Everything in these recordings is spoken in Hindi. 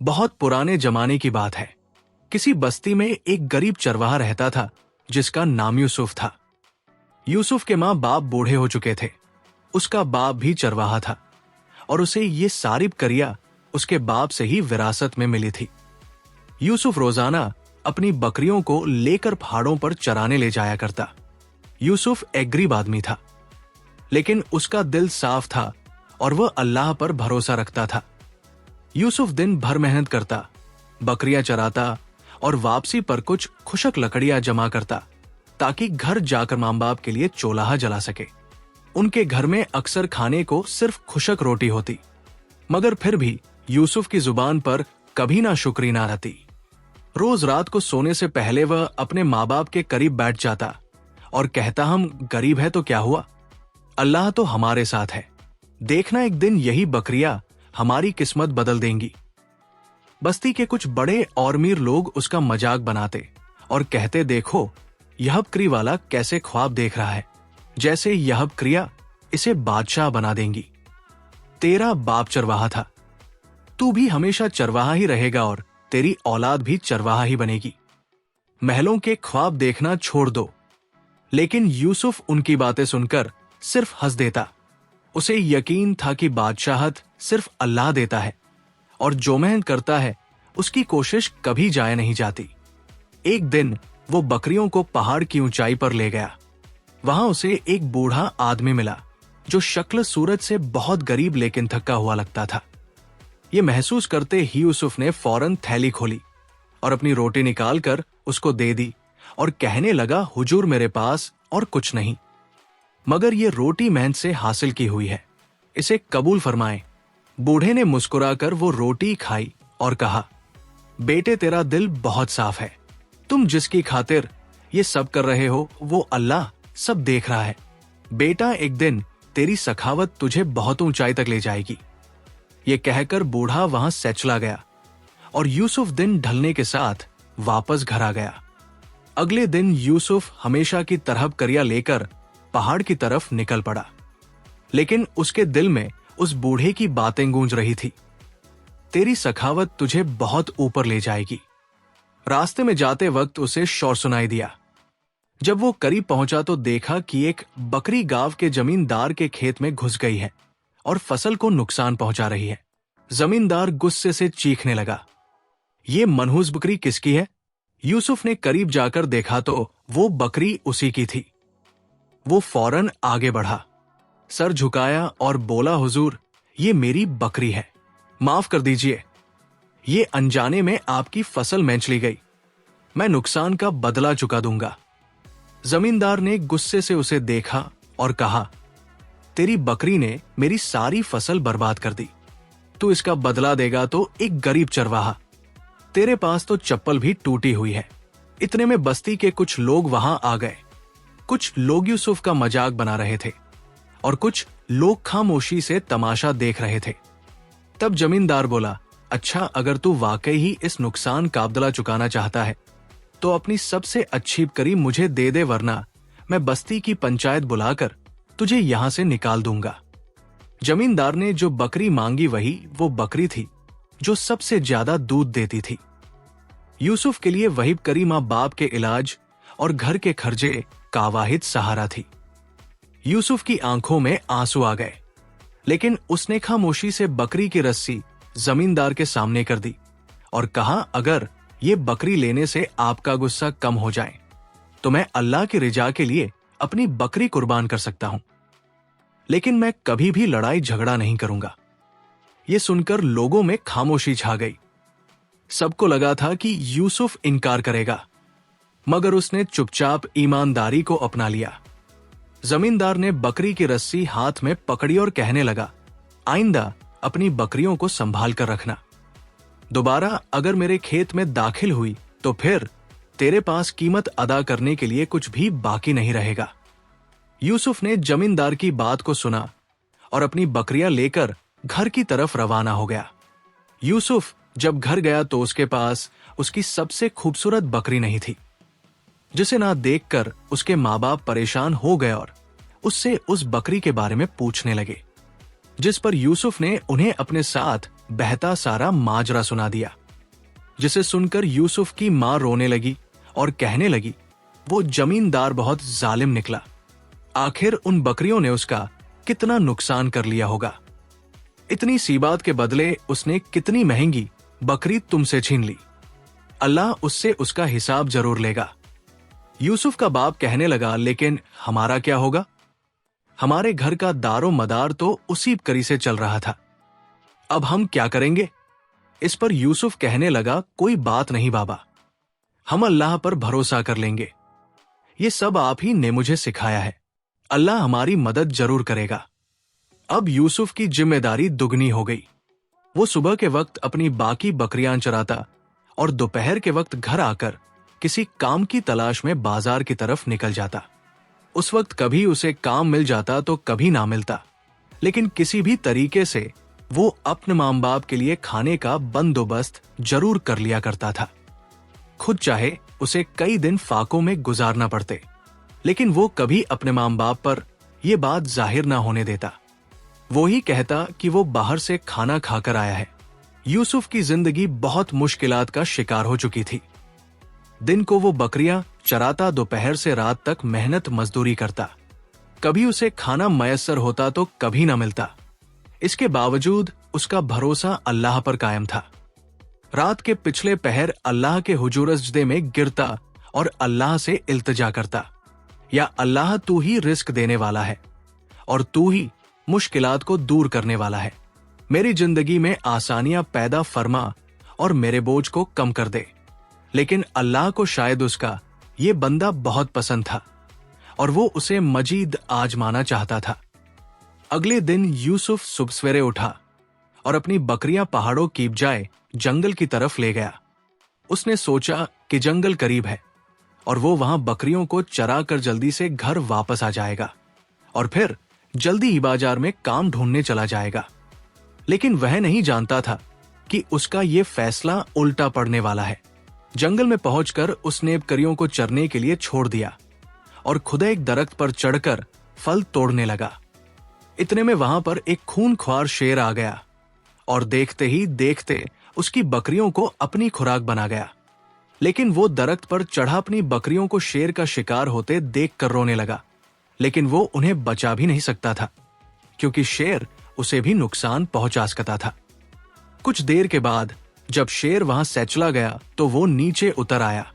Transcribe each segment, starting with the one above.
बहुत पुराने जमाने की बात है। किसी बस्ती में एक गरीब चरवाहा रहता था जिसका नाम यूसुफ था। यूसुफ के माँ बाप बूढ़े हो चुके थे। उसका बाप भी चरवाहा था और उसे ये सारी बकरियां उसके बाप से ही विरासत में मिली थी। यूसुफ रोजाना अपनी बकरियों को लेकर पहाड़ों पर चराने ले जाया करता। यूसुफ एक गरीब आदमी था, लेकिन उसका दिल साफ था और वह अल्लाह पर भरोसा रखता था। यूसुफ दिन भर मेहनत करता, बकरियां चराता और वापसी पर कुछ खुशक लकड़ियां जमा करता ताकि घर जाकर मां बाप के लिए चोलाहा जला सके। उनके घर में अक्सर खाने को सिर्फ खुशक रोटी होती, मगर फिर भी यूसुफ की जुबान पर कभी ना शुक्री ना रहती। रोज रात को सोने से पहले वह अपने माँ बाप के करीब बैठ जाता और कहता, हम गरीब है तो क्या हुआ, अल्लाह तो हमारे साथ है। देखना एक दिन यही बकरियां हमारी किस्मत बदल देंगी। बस्ती के कुछ बड़े और अमीर लोग उसका मजाक बनाते और कहते, देखो यह बकरी वाला कैसे ख्वाब देख रहा है, जैसे यह बकरियां इसे बादशाह बना देंगी। तेरा बाप चरवाहा था, तू भी हमेशा चरवाहा ही रहेगा और तेरी औलाद भी चरवाहा ही बनेगी। महलों के ख्वाब देखना छोड़ दो। लेकिन यूसुफ उनकी बातें सुनकर सिर्फ हंस देता। उसे यकीन था कि बादशाहत सिर्फ अल्लाह देता है और जो मेहनत करता है उसकी कोशिश कभी जाया नहीं जाती। एक दिन वो बकरियों को पहाड़ की ऊंचाई पर ले गया। वहां उसे एक बूढ़ा आदमी मिला जो शक्ल सूरत से बहुत गरीब लेकिन थका हुआ लगता था। ये महसूस करते ही यूसुफ ने फौरन थैली खोली और अपनी रोटी निकालकर उसको दे दी और कहने लगा, हुजूर मेरे पास और कुछ नहीं, मगर ये रोटी मेहनत से हासिल की हुई है, इसे कबूल फरमाएं। बूढ़े ने मुस्कुराकर वो रोटी खाई और कहा, बेटे तेरा दिल बहुत साफ है, तुम जिसकी खातिर ये सब कर रहे हो वो अल्लाह सब देख रहा है। बेटा एक दिन तेरी सखावत तुझे बहुत ऊंचाई तक ले जाएगी। ये कहकर बूढ़ा वहां से चला गया और यूसुफ दिन ढलने के साथ वापस घर आ गया। अगले दिन यूसुफ हमेशा की तरह बकरियां लेकर पहाड़ की तरफ निकल पड़ा, लेकिन उसके दिल में उस बूढ़े की बातें गूंज रही थी, तेरी सखावत तुझे बहुत ऊपर ले जाएगी। रास्ते में जाते वक्त उसे शोर सुनाई दिया। जब वो करीब पहुंचा तो देखा कि एक बकरी गांव के जमींदार के खेत में घुस गई है और फसल को नुकसान पहुंचा रही है। जमींदार गुस्से से चीखने लगा, ये मनहूस बकरी किसकी है? यूसुफ ने करीब जाकर देखा तो वो बकरी उसी की थी। वो फौरन आगे बढ़ा, सर झुकाया और बोला, हुजूर ये मेरी बकरी है, माफ कर दीजिए, ये अनजाने में आपकी फसल मैंच ली गई, मैं नुकसान का बदला चुका दूंगा। जमींदार ने गुस्से से उसे देखा और कहा, तेरी बकरी ने मेरी सारी फसल बर्बाद कर दी, तू इसका बदला देगा तो एक गरीब चरवाहा, तेरे पास तो चप्पल भी टूटी हुई है। इतने में बस्ती के कुछ लोग वहां आ गए। कुछ लोग यूसुफ का मजाक बना रहे थे और कुछ लोग खामोशी से तमाशा देख रहे थे। तब जमींदार बोला, अच्छा अगर तू वाकई ही इस नुकसान का बदला चुकाना चाहता है तो अपनी सबसे अच्छी बकरी मुझे दे दे, वरना मैं बस्ती की पंचायत बुलाकर तुझे यहां से निकाल दूंगा। जमींदार ने जो बकरी मांगी वही वो बकरी थी जो सबसे ज्यादा दूध देती थी। यूसुफ के लिए वही बकरी मां बाप के इलाज और घर के खर्चे का वाहिद सहारा थी। यूसुफ की आंखों में आंसू आ गए, लेकिन उसने खामोशी से बकरी की रस्सी जमींदार के सामने कर दी और कहा, अगर ये बकरी लेने से आपका गुस्सा कम हो जाए तो मैं अल्लाह की रिजा के लिए अपनी बकरी कुर्बान कर सकता हूं, लेकिन मैं कभी भी लड़ाई झगड़ा नहीं करूंगा। ये सुनकर लोगों में खामोशी छा गई। सबको लगा था कि यूसुफ इनकार करेगा, मगर उसने चुपचाप ईमानदारी को अपना लिया। जमींदार ने बकरी की रस्सी हाथ में पकड़ी और कहने लगा, आइंदा अपनी बकरियों को संभाल कर रखना, दोबारा अगर मेरे खेत में दाखिल हुई तो फिर तेरे पास कीमत अदा करने के लिए कुछ भी बाकी नहीं रहेगा। यूसुफ ने जमींदार की बात को सुना और अपनी बकरियां लेकर घर की तरफ रवाना हो गया। यूसुफ जब घर गया तो उसके पास उसकी सबसे खूबसूरत बकरी नहीं थी, जिसे ना देखकर उसके माँ बाप परेशान हो गए और उससे उस बकरी के बारे में पूछने लगे, जिस पर यूसुफ ने उन्हें अपने साथ बहता सारा माजरा सुना दिया, जिसे सुनकर यूसुफ की मां रोने लगी और कहने लगी, वो जमींदार बहुत जालिम निकला। आखिर उन बकरियों ने उसका कितना नुकसान कर लिया होगा। इतनी सी बात के बदले उसने कितनी महंगी बकरी तुमसे छीन ली। अल्लाह उससे उसका हिसाब जरूर लेगा। यूसुफ का बाप कहने लगा, लेकिन हमारा क्या होगा? हमारे घर का दारो मदार तो उसी बकरी से चल रहा था। अब हम क्या करेंगे? इस पर यूसुफ कहने लगा, कोई बात नहीं बाबा, हम अल्लाह पर भरोसा कर लेंगे। ये सब आप ही ने मुझे सिखाया है। अल्लाह हमारी मदद जरूर करेगा। अब यूसुफ की जिम्मेदारी दुगनी हो गई। वो सुबह के वक्त अपनी बाकी बकरियां चराता और दोपहर के वक्त घर आकर किसी काम की तलाश में बाजार की तरफ निकल जाता। उस वक्त कभी उसे काम मिल जाता तो कभी ना मिलता, लेकिन किसी भी तरीके से वो अपने मां बाप के लिए खाने का बंदोबस्त जरूर कर लिया करता था। खुद चाहे उसे कई दिन फाकों में गुजारना पड़ते, लेकिन वो कभी अपने मां बाप पर यह बात जाहिर ना होने देता। वो ही कहता कि वो बाहर से खाना खाकर आया है। यूसुफ की जिंदगी बहुत मुश्किलात का शिकार हो चुकी थी। दिन को वो बकरियां चराता, दोपहर से रात तक मेहनत मजदूरी करता। कभी उसे खाना मयस्सर होता तो कभी ना मिलता। इसके बावजूद उसका भरोसा अल्लाह पर कायम था। रात के पिछले पहर अल्लाह के हुजूर सजदे में गिरता और अल्लाह से इल्तिजा करता, या अल्लाह तू ही रिस्क देने वाला है और तू ही मुश्किलात को दूर करने वाला है। मेरी जिंदगी में आसानियां पैदा फरमा और मेरे बोझ को कम कर दे। लेकिन अल्लाह को शायद उसका ये बंदा बहुत पसंद था और वो उसे मजीद आजमाना चाहता था। अगले दिन यूसुफ सुबह सवेरे उठा और अपनी बकरियां पहाड़ों की बजाय जंगल की तरफ ले गया। उसने सोचा कि जंगल करीब है और वो वहां बकरियों को चरा कर जल्दी से घर वापस आ जाएगा और फिर जल्दी ही बाजार में काम ढूंढने चला जाएगा। लेकिन वह नहीं जानता था कि उसका ये फैसला उल्टा पड़ने वाला है। जंगल में पहुंचकर उसने बकरियों को चरने के लिए छोड़ दिया और खुद एक दरख्त पर चढ़कर फल तोड़ने लगा। इतने में वहां पर एक खूनख्वार शेर आ गया और देखते ही देखते उसकी बकरियों को अपनी खुराक बना गया। लेकिन वो दरख्त पर चढ़ा अपनी बकरियों को शेर का शिकार होते देखकर रोने लगा, लेकिन वो उन्हें बचा भी नहीं सकता था क्योंकि शेर उसे भी नुकसान पहुंचा सकता था। कुछ देर के बाद जब शेर वहां से चला गया तो वो नीचे उतर आया।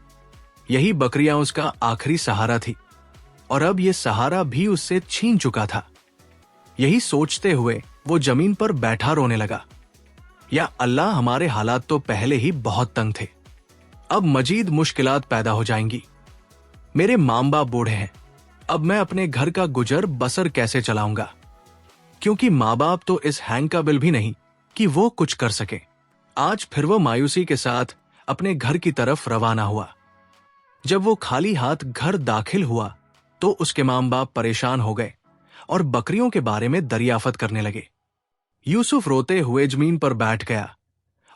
यही बकरियां उसका आखिरी सहारा थी और अब ये सहारा भी उससे छीन चुका था। यही सोचते हुए वो जमीन पर बैठा रोने लगा, या अल्लाह हमारे हालात तो पहले ही बहुत तंग थे, अब मजीद मुश्किलात पैदा हो जाएंगी। मेरे मां बाप बूढ़े हैं, अब मैं अपने घर का गुजर बसर कैसे चलाऊंगा, क्योंकि मां बाप तो इस हैंग का बिल भी नहीं कि वो कुछ कर सके। आज फिर वो मायूसी के साथ अपने घर की तरफ रवाना हुआ। जब वो खाली हाथ घर दाखिल हुआ तो उसके मां बाप परेशान हो गए और बकरियों के बारे में दरियाफत करने लगे। यूसुफ रोते हुए जमीन पर बैठ गया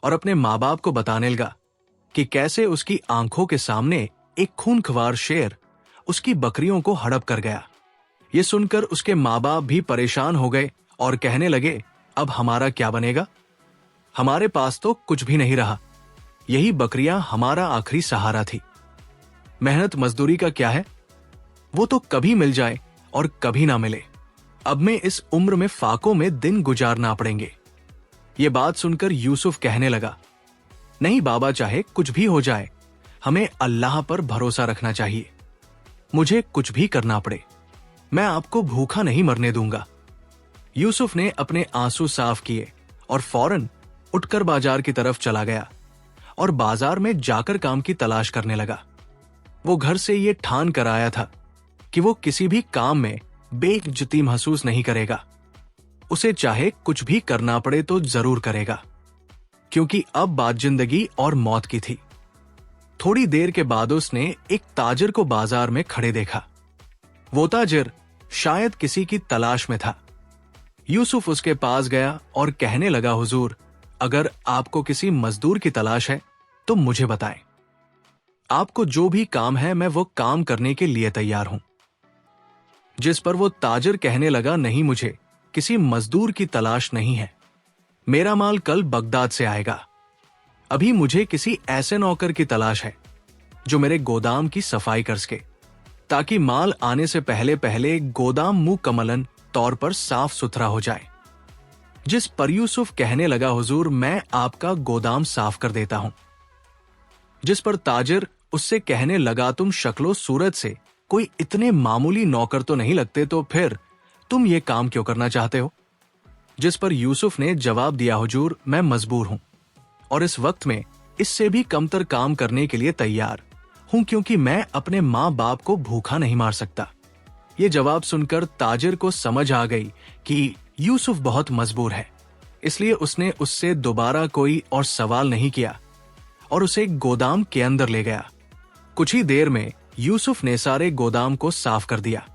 और अपने मां बाप को बताने लगा कि कैसे उसकी आंखों के सामने एक खूनख्वार शेर उसकी बकरियों को हड़प कर गया। ये सुनकर उसके मां बाप भी परेशान हो गए और कहने लगे, अब हमारा क्या बनेगा? हमारे पास तो कुछ भी नहीं रहा, यही बकरियां हमारा आखिरी सहारा थी। मेहनत मजदूरी का क्या है, वो तो कभी मिल जाए और कभी ना मिले। अब मैं इस उम्र में फाकों में दिन गुजारना पड़ेंगे। ये बात सुनकर यूसुफ कहने लगा, नहीं बाबा, चाहे कुछ भी हो जाए हमें अल्लाह पर भरोसा रखना चाहिए। मुझे कुछ भी करना पड़े, मैं आपको भूखा नहीं मरने दूंगा। यूसुफ ने अपने आंसू साफ किए और फौरन उठकर बाजार की तरफ चला गया और बाजार में जाकर काम की तलाश करने लगा। वो घर से ये ठान कर आया था कि वो किसी भी काम में बेइज्जती महसूस नहीं करेगा। उसे चाहे कुछ भी करना पड़े तो जरूर करेगा, क्योंकि अब बात जिंदगी और मौत की थी। थोड़ी देर के बाद उसने एक ताजिर को बाजार में खड़े देखा। वो ताजिर शायद किसी की तलाश में था। यूसुफ उसके पास गया और कहने लगा, हुजूर, अगर आपको किसी मजदूर की तलाश है तो मुझे बताएं। आपको जो भी काम है मैं वो काम करने के लिए तैयार हूं। जिस पर वो ताजिर कहने लगा, नहीं, मुझे किसी मजदूर की तलाश नहीं है, मेरा माल कल बगदाद से आएगा। अभी मुझे किसी ऐसे नौकर की तलाश है जो मेरे गोदाम की सफाई कर सके, ताकि माल आने से पहले पहले गोदाम मुकम्मलन तौर पर साफ सुथरा हो जाए। जिस पर यूसुफ कहने लगा, हुजूर मैं आपका गोदाम साफ कर देता हूं। जिस पर ताजिर उससे कहने लगा, तुम शक्लो सूरत से कोई इतने मामूली नौकर तो नहीं लगते, तो फिर तुम ये काम क्यों करना चाहते हो? जिस पर यूसुफ ने जवाब दिया, हुजूर मैं मजबूर हूं और इस वक्त में इससे भी कमतर काम करने के लिए तैयार हूं, क्योंकि मैं अपने माँ बाप को भूखा नहीं मार सकता। ये जवाब सुनकर ताजिर को समझ आ गई कि यूसुफ बहुत मजबूर है, इसलिए उसने उससे दोबारा कोई और सवाल नहीं किया और उसे गोदाम के अंदर ले गया। कुछ ही देर में यूसुफ ने सारे गोदाम को साफ कर दिया।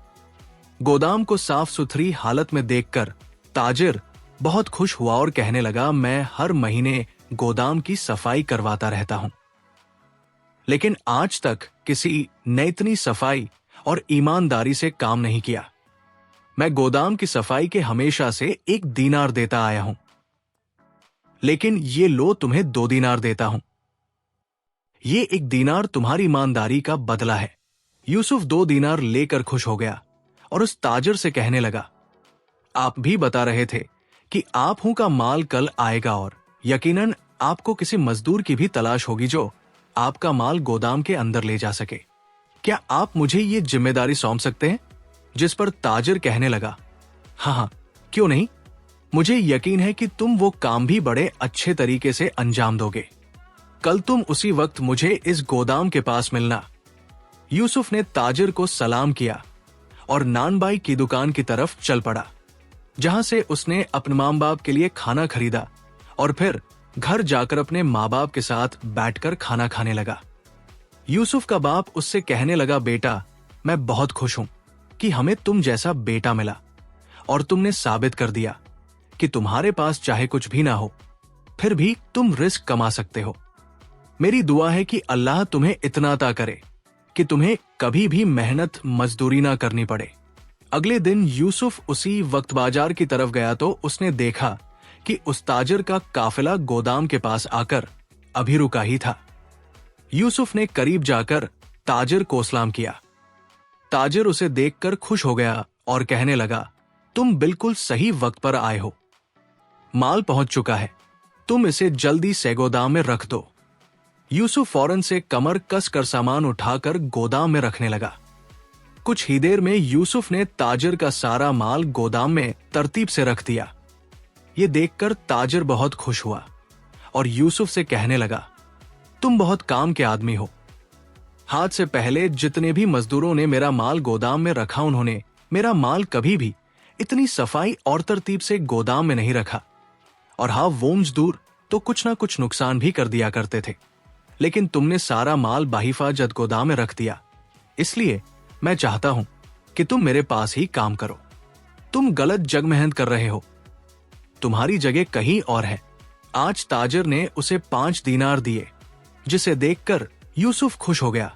गोदाम को साफ सुथरी हालत में देखकर ताजिर बहुत खुश हुआ और कहने लगा, मैं हर महीने गोदाम की सफाई करवाता रहता हूं, लेकिन आज तक किसी ने इतनी सफाई और ईमानदारी से काम नहीं किया। मैं गोदाम की सफाई के हमेशा से 1 दीनार देता आया हूं, लेकिन ये लो तुम्हें 2 दीनार देता हूं। ये 1 दीनार तुम्हारी ईमानदारी का बदला है। यूसुफ 2 दीनार लेकर खुश हो गया और उस ताजिर से कहने लगा, आप भी बता रहे थे कि आप हूं का माल कल आएगा और यकीनन आपको किसी मजदूर की भी तलाश होगी जो आपका माल गोदाम के अंदर ले जा सके। क्या आप मुझे ये जिम्मेदारी सौंप सकते हैं? जिस पर ताजिर कहने लगा, हाँ, क्यों नहीं, मुझे यकीन है कि तुम वो काम भी बड़े अच्छे तरीके से अंजाम दोगे। कल तुम उसी वक्त मुझे इस गोदाम के पास मिलना। यूसुफ ने ताजिर को सलाम किया और नानबाई की दुकान की तरफ चल पड़ा, जहां से उसने अपने माँ बाप के लिए खाना खरीदा और फिर घर जाकर अपने माँ बाप के साथ बैठकर खाना खाने लगा। यूसुफ का बाप उससे कहने लगा, बेटा मैं बहुत खुश हूं कि हमें तुम जैसा बेटा मिला और तुमने साबित कर दिया कि तुम्हारे पास चाहे कुछ भी ना हो, फिर भी तुम रिस्क कमा सकते हो। मेरी दुआ है कि अल्लाह तुम्हें इतना अता करे कि तुम्हें कभी भी मेहनत मजदूरी ना करनी पड़े। अगले दिन यूसुफ उसी वक्त बाजार की तरफ गया तो उसने देखा कि उस ताजिर का काफिला गोदाम के पास आकर अभी रुका ही था। यूसुफ ने करीब जाकर ताजिर को सलाम किया। ताजिर उसे देखकर खुश हो गया और कहने लगा, तुम बिल्कुल सही वक्त पर आए हो। माल पहुंच चुका है, तुम इसे जल्दी से गोदाम में रख दो। यूसुफ फौरन से कमर कसकर सामान उठाकर गोदाम में रखने लगा। कुछ ही देर में यूसुफ ने ताजिर का सारा माल गोदाम में तरतीब से रख दिया। ये देखकर ताजिर बहुत खुश हुआ और यूसुफ से कहने लगा, तुम बहुत काम के आदमी हो। हाथ से पहले जितने भी मजदूरों ने मेरा माल गोदाम में रखा, उन्होंने मेरा माल कभी भी इतनी सफाई और तरतीब से गोदाम में नहीं रखा। और हाँ, वो मजदूर तो कुछ ना कुछ नुकसान भी कर दिया करते थे, लेकिन तुमने सारा माल बाहिफाजत गोदाम में रख दिया। इसलिए मैं चाहता हूं कि तुम मेरे पास ही काम करो। तुम गलत जग मेहनत कर रहे हो, तुम्हारी जगह कहीं और है। आज ताजिर ने उसे 5 दीनार दिए, जिसे देखकर यूसुफ खुश हो गया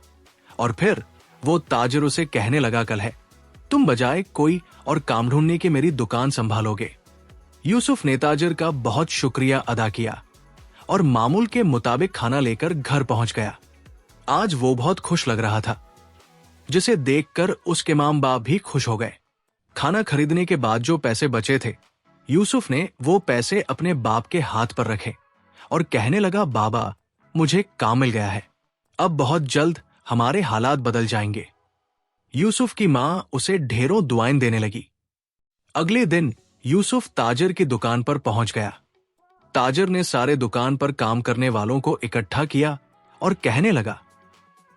और फिर वो ताजिर उसे कहने लगा, कल है तुम बजाय कोई और काम ढूंढने के मेरी दुकान संभालोगे। यूसुफ ने ताजिर का बहुत शुक्रिया अदा किया और मामूल के मुताबिक खाना लेकर घर पहुंच गया। आज वो बहुत खुश लग रहा था, जिसे देखकर उसके माँ बाप भी खुश हो गए। खाना खरीदने के बाद जो पैसे बचे थे, यूसुफ ने वो पैसे अपने बाप के हाथ पर रखे और कहने लगा, बाबा मुझे काम मिल गया है, अब बहुत जल्द हमारे हालात बदल जाएंगे। यूसुफ की माँ उसे ढेरों दुआएं देने लगी। अगले दिन यूसुफ ताजिर की दुकान पर पहुंच गया। ताजिर ने सारे दुकान पर काम करने वालों को इकट्ठा किया और कहने लगा,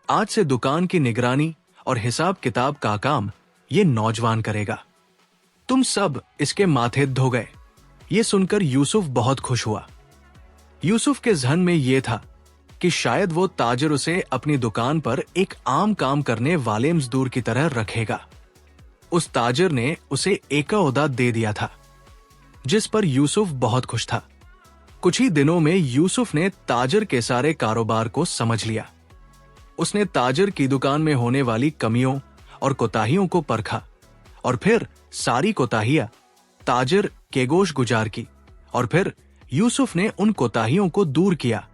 आज से दुकान की निगरानी और हिसाब किताब का काम ये नौजवान करेगा। तुम सब इसके माथे धो गए। ये सुनकर यूसुफ बहुत खुश हुआ। यूसुफ के जहन में ये था कि शायद वो ताजिर उसे अपनी दुकान पर एक आम काम करने वाले मजदूर की तरह रखेगा। उस ताजिर ने उसे एका ओहदा दे दिया था, जिस पर यूसुफ बहुत खुश था। कुछ ही दिनों में यूसुफ ने ताजिर के सारे कारोबार को समझ लिया। उसने ताजिर की दुकान में होने वाली कमियों और कोताहियों को परखा और फिर सारी कोताहियां ताजिर के गोश गुजार की और फिर यूसुफ ने उन कोताहियों को दूर किया,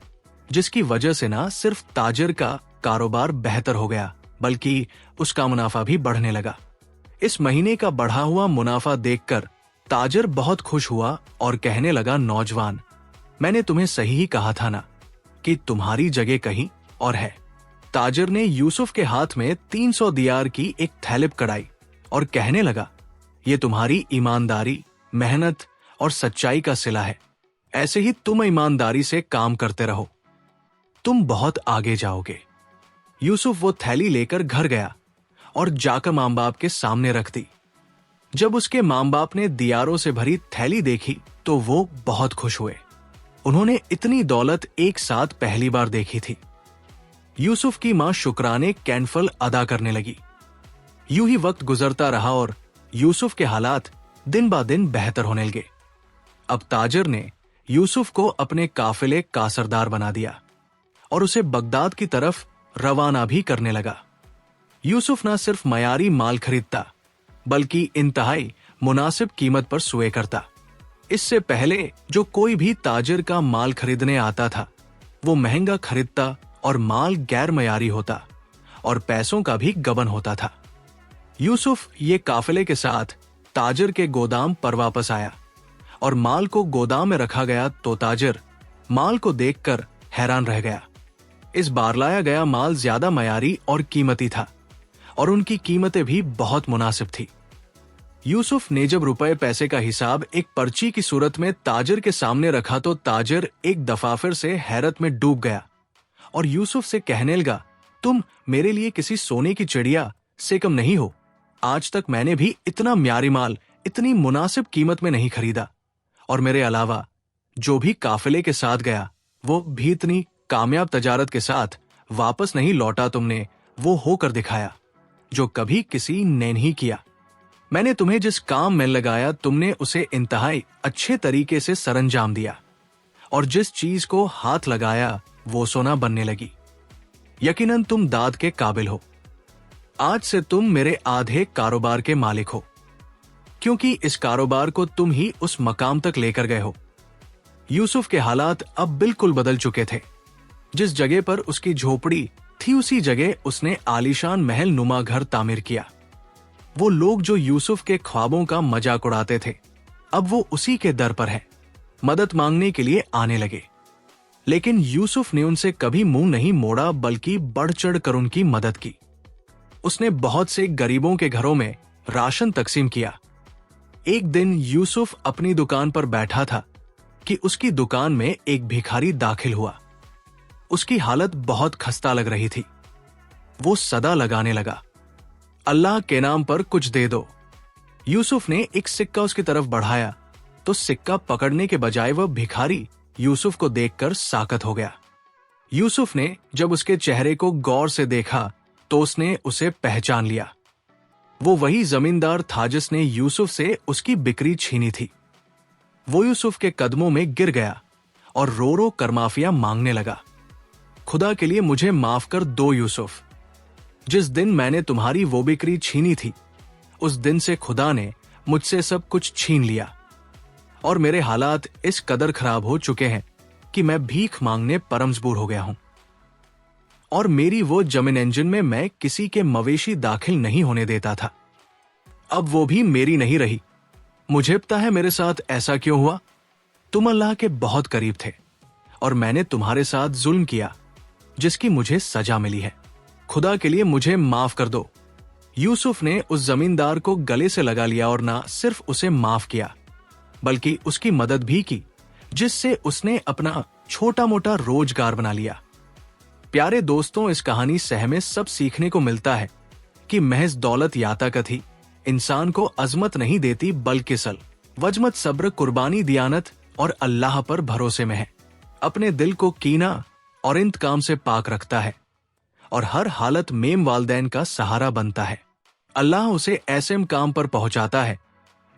जिसकी वजह से ना सिर्फ ताजिर का कारोबार बेहतर हो गया, बल्कि उसका मुनाफा भी बढ़ने लगा। इस महीने का बढ़ा हुआ मुनाफा देखकर ताजिर बहुत खुश हुआ और कहने लगा, नौजवान, मैंने तुम्हें सही ही कहा था ना कि तुम्हारी जगह कहीं और है। ताजिर ने यूसुफ के हाथ में 300 दियार की एक थैलिब कढ़ाई और कहने लगा, ये तुम्हारी ईमानदारी, मेहनत और सच्चाई का सिला है। ऐसे ही तुम ईमानदारी से काम करते रहो, तुम बहुत आगे जाओगे। यूसुफ वो थैली लेकर घर गया और जाकर मां बाप के सामने रख दी। जब उसके मां बाप ने दियारों से भरी थैली देखी तो वो बहुत खुश हुए। उन्होंने इतनी दौलत एक साथ पहली बार देखी थी। यूसुफ की मां शुक्राने कैनफल अदा करने लगी। यूं ही वक्त गुजरता रहा और यूसुफ के हालात दिन ब दिन बेहतर होने लगे। अब ताजिर ने यूसुफ को अपने काफिले का सरदार बना दिया और उसे बगदाद की तरफ रवाना भी करने लगा। यूसुफ न सिर्फ मयारी माल खरीदता, बल्कि इंतहाई मुनासिब कीमत पर सुए करता। इससे पहले जो कोई भी ताजिर का माल खरीदने आता था, वो महंगा खरीदता और माल गैर मयारी होता और पैसों का भी गबन होता था। यूसुफ ये काफिले के साथ ताजिर के गोदाम पर वापस आया और माल को गोदाम में रखा गया तो ताजिर माल को देखकर हैरान रह गया। इस बार लाया गया माल ज्यादा मयारी और कीमती था और उनकी कीमतें भी बहुत मुनासिब थी। यूसुफ ने जब रुपए पैसे का हिसाब एक पर्ची की सूरत में ताजिर के सामने रखा तो ताजिर एक दफा फिर से हैरत में डूब गया और यूसुफ से कहने लगा, तुम मेरे लिए किसी सोने की चिड़िया से कम नहीं हो। आज तक मैंने भी इतना म्यारी माल इतनी मुनासिब कीमत में नहीं खरीदा, और मेरे अलावा जो भी काफिले के साथ गया वो भी इतनी कामयाब तजारत के साथ वापस नहीं लौटा। तुमने वो होकर दिखाया जो कभी किसी ने नहीं किया। मैंने तुम्हें जिस काम में लगाया तुमने उसे इंतहाई अच्छे तरीके से सरंजाम दिया और जिस चीज को हाथ लगाया वो सोना बनने लगी। यकीनन तुम दाद के काबिल हो। आज से तुम मेरे आधे कारोबार के मालिक हो, क्योंकि इस कारोबार को तुम ही उस मकाम तक लेकर गए हो। यूसुफ के हालात अब बिल्कुल बदल चुके थे। जिस जगह पर उसकी झोपड़ी थी उसी जगह उसने आलीशान महल नुमा घर तामीर किया। वो लोग जो यूसुफ के ख्वाबों का मजाक उड़ाते थे, अब वो उसी के दर पर है, मदद मांगने के लिए आने लगे। लेकिन यूसुफ ने उनसे कभी मुंह नहीं मोड़ा, बल्कि बढ़ चढ़ कर उनकी मदद की। उसने बहुत से गरीबों के घरों में राशन तकसीम किया। एक दिन यूसुफ अपनी दुकान पर बैठा था कि उसकी दुकान में एक भिखारी दाखिल हुआ। उसकी हालत बहुत खस्ता लग रही थी। वो सदा लगाने लगा, अल्लाह के नाम पर कुछ दे दो। यूसुफ ने एक सिक्का उसकी तरफ बढ़ाया तो सिक्का पकड़ने के बजाय वह भिखारी यूसुफ को देखकर साकत हो गया। यूसुफ ने जब उसके चेहरे को गौर से देखा तो उसने उसे पहचान लिया। वो वही जमींदार था जिसने यूसुफ से उसकी बिक्री छीनी थी। वो यूसुफ के कदमों में गिर गया और रो रो कर माफिया मांगने लगा, खुदा के लिए मुझे माफ कर दो यूसुफ। जिस दिन मैंने तुम्हारी वो बिक्री छीनी थी, उस दिन से खुदा ने मुझसे सब कुछ छीन लिया और मेरे हालात इस कदर खराब हो चुके हैं कि मैं भीख मांगने पर मजबूर हो गया हूं। और मेरी वो जमीन इंजन में मैं किसी के मवेशी दाखिल नहीं होने देता था, अब वो भी मेरी नहीं रही। मुझे पता है मेरे साथ ऐसा क्यों हुआ। तुम अल्लाह के बहुत करीब थे और मैंने तुम्हारे साथ जुल्म किया, जिसकी मुझे सजा मिली है। खुदा के लिए मुझे माफ कर दो। यूसुफ ने उस जमींदार को गले से लगा लिया और ना सिर्फ उसे माफ किया, बल्कि उसकी मदद भी की, जिससे उसने अपना छोटा मोटा रोजगार बना लिया। प्यारे दोस्तों, इस कहानी से हमें सब सीखने को मिलता है कि महज दौलत या ताकत ही इंसान को अजमत नहीं देती, बल्कि सल, वजमत, सब्र, कुर्बानी, दियानत और अल्लाह पर भरोसे में है। अपने दिल को कीना और इंतकाम से पाक रखता है और हर हालत में वालदैन का सहारा बनता है। अल्लाह उसे ऐसे मकाम पर पहुंचाता है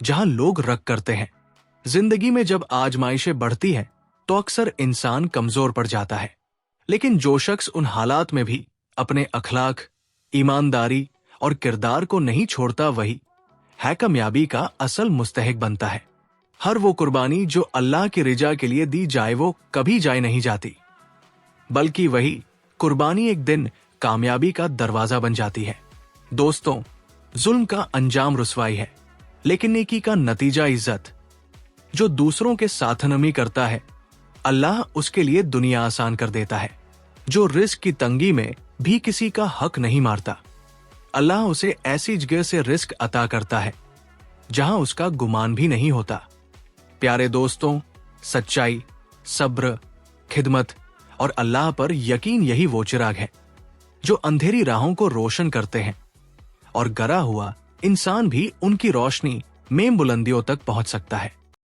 जहां लोग रक करते हैं। जिंदगी में जब आजमाइशें बढ़ती हैं तो अक्सर इंसान कमजोर पड़ जाता है, लेकिन जो शख्स उन हालात में भी अपने अखलाक, ईमानदारी और किरदार को नहीं छोड़ता, वही है कामयाबी का असल मुस्तहिक बनता है। हर वो कुर्बानी जो अल्लाह की रिजा के लिए दी जाए वो कभी जाए नहीं जाती, बल्कि वही कुर्बानी एक दिन कामयाबी का दरवाजा बन जाती है। दोस्तों, जुल्म का अंजाम रुसवाई है, लेकिन नेकी का नतीजा इज्जत। जो दूसरों के साथनमी करता है, अल्लाह उसके लिए दुनिया आसान कर देता है। जो रिस्क की तंगी में भी किसी का हक नहीं मारता, अल्लाह उसे ऐसी जगह से रिस्क अता करता है जहां उसका गुमान भी नहीं होता। प्यारे दोस्तों, सच्चाई, सब्र, खिदमत और अल्लाह पर यकीन यही वो चिराग है जो अंधेरी राहों को रोशन करते हैं, और गरा हुआ इंसान भी उनकी रोशनी में बुलंदियों तक पहुंच सकता है।